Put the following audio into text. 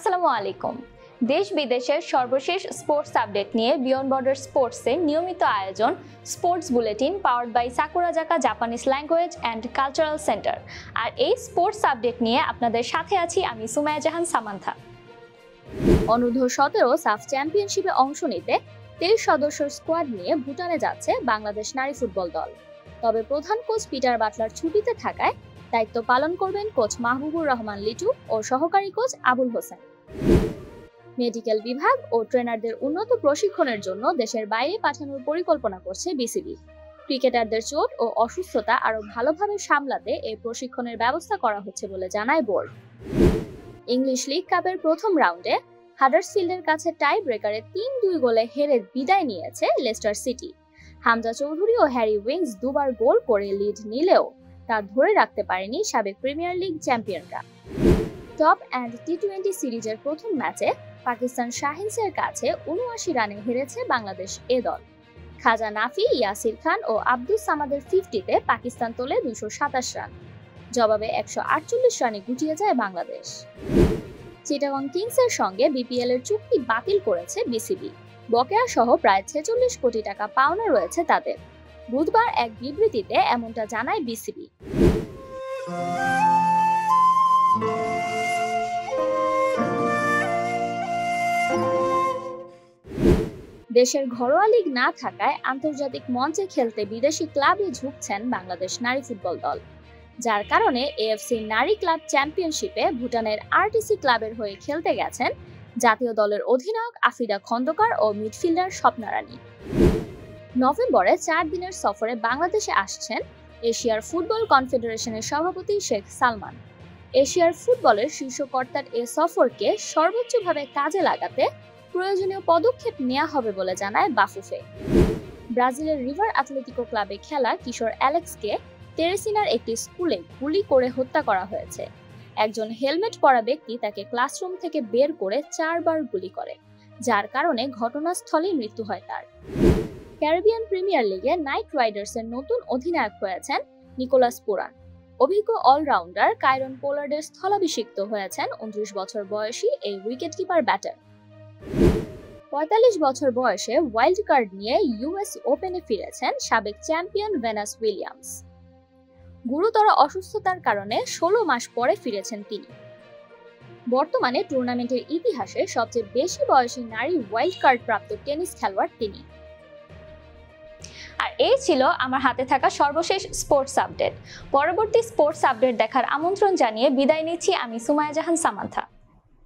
আসসালামু আলাইকুম। দেশ বিদেশের সর্বশেষ স্পোর্টস আপডেট নিয়ে বিয়ন্ড বর্ডার স্পোর্টসের নিয়মিত আয়োজন sports bulletin powered by Sakurazaka Japanese language and cultural centre. আর এই স্পোর্টস আপডেট নিয়ে আপনাদের সাথে আছি আমি সুমাইয়া জাহান সামান্থা। অনূর্ধ্ব-17 সাফ চ্যাম্পিয়নশিপে অংশ নিতে 23 সদস্যের স্কোয়াড নিয়ে ভুটানে যাচ্ছে বাংলাদেশ নারী ফুটবল দল। তবে প্রধান কোচ পিটার বাটলার ছুটিতে থাকায় দায়িত্ব পালন করবেন কোচ মাহবুবুর রহমান লিটু ও সহকারী কোচ আবুল হোসেন। মেডিকেল বিভাগ ও ট্রেনারদের উন্নত প্রশিক্ষণের জন্য দেশের বাইরে পাঠানোর পরিকল্পনা করছে বিসিবি। ক্রিকেটারদের চোট ও অসুস্থতা আরও ভালোভাবে সামলাতে এই প্রশিক্ষণের ব্যবস্থা করা হচ্ছে বলে জানায় বোর্ড। ইংলিশ লিগ কাপের প্রথম রাউন্ডে হাডার্সফিল্ডের কাছে টাই ব্রেকারে 3-2 গোলে হেরে বিদায় নিয়েছে লেস্টার সিটি। হামজা চৌধুরী ও হ্যারি উইংস দুবার গোল করে লিড নিলেও তা ধরে রাখতে পারেনি সাবেক প্রিমিয়ার লিগ চ্যাম্পিয়নরা। টপ অ্যান্ড টি-20 সিরিজের প্রথম ম্যাচে পাকিস্তান শাহিনসের কাছে ৭৯ রানে হেরেছে বাংলাদেশ এ দল। খাজা নাফি, ইয়াসির খান ও আব্দুস সামাদের 50-তে পাকিস্তান তোলে ২২৭ রান। জবাবে ১৪৮ রানে গুটিয়ে যায় বাংলাদেশ। চিটাগং কিংসের সঙ্গে বিপিএল এর চুক্তি বাতিল করেছে বিসিবি। বকেয়া সহ প্রায় ৪৬ কোটি টাকা পাওনা রয়েছে তাদের। বুধবার এক বিবৃতিতে এমনটা জানায় বিসিবি। দেশের ঘরোয়া লিগ না থাকায় আন্তর্জাতিক মঞ্চে খেলতে বিদেশি ক্লাবে ঝুঁকছেন বাংলাদেশ নারী ফুটবল দল, যার কারণে এএফসি নারী ক্লাব চ্যাম্পিয়নশিপে ভুটানের আরটিসি ক্লাবের হয়ে খেলতে গেছেন জাতীয় দলের অধিনায়ক আফিদা খন্দকার ও মিডফিল্ডার স্বপ্না রানী। নভেম্বরে ৪ দিনের সফরে বাংলাদেশে আসছেন এশিয়ার ফুটবল কনফেডারেশনের সভাপতি শেখ সালমান। এশিয়ার ফুটবলের শীর্ষ কর্তার এ সফরকে সর্বোচ্চভাবে কাজে লাগাতে প্রয়োজনীয় পদক্ষেপ নেওয়া হবে বলে জানায় বাফুফে। ব্রাজিলের রিভার অ্যাথলেটিকো ক্লাবে খেলা কিশোর অ্যালেক্সকে তেরেসিনার একটি স্কুলে গুলি করে হত্যা করা হয়েছে। একজন হেলমেট পরা ব্যক্তি তাকে ক্লাসরুম থেকে বের করে ৪ বার গুলি করে, যার কারণে ঘটনাস্থলেই মৃত্যু হয় তার। ক্যারিবিয়ান প্রিমিয়ার লিগে নাইট রাইডার্সের নতুন অধিনায়ক হয়েছেন নিকোলাস পুরান। অভিজ্ঞ অলরাউন্ডার কাইরন পোলার্ডের স্থলাভিষিক্ত হয়েছেন 29 বছর বয়সী এই উইকেটকিপার ব্যাটার। ৪৫ বছর বয়সে ওয়াইল্ড কার্ড নিয়ে ইউএস ওপেনে ফিরেছেন সাবেক চ্যাম্পিয়ন ভেনাস উইলিয়ামস। গুরুতর অসুস্থতার কারণে ১৬ মাস পরে ফিরেছেন তিনি। বর্তমানে টুর্নামেন্টের ইতিহাসে সবচেয়ে বেশি বয়সী নারী ওয়াইল্ড কার্ড প্রাপ্ত টেনিস খেলোয়াড় তিনি। আর এই ছিল আমার হাতে থাকা সর্বশেষ স্পোর্টস আপডেট। পরবর্তী স্পোর্টস আপডেট দেখার আমন্ত্রণ জানিয়ে বিদায় নিচ্ছি আমি সুমাইয়া জাহান সামান্থা।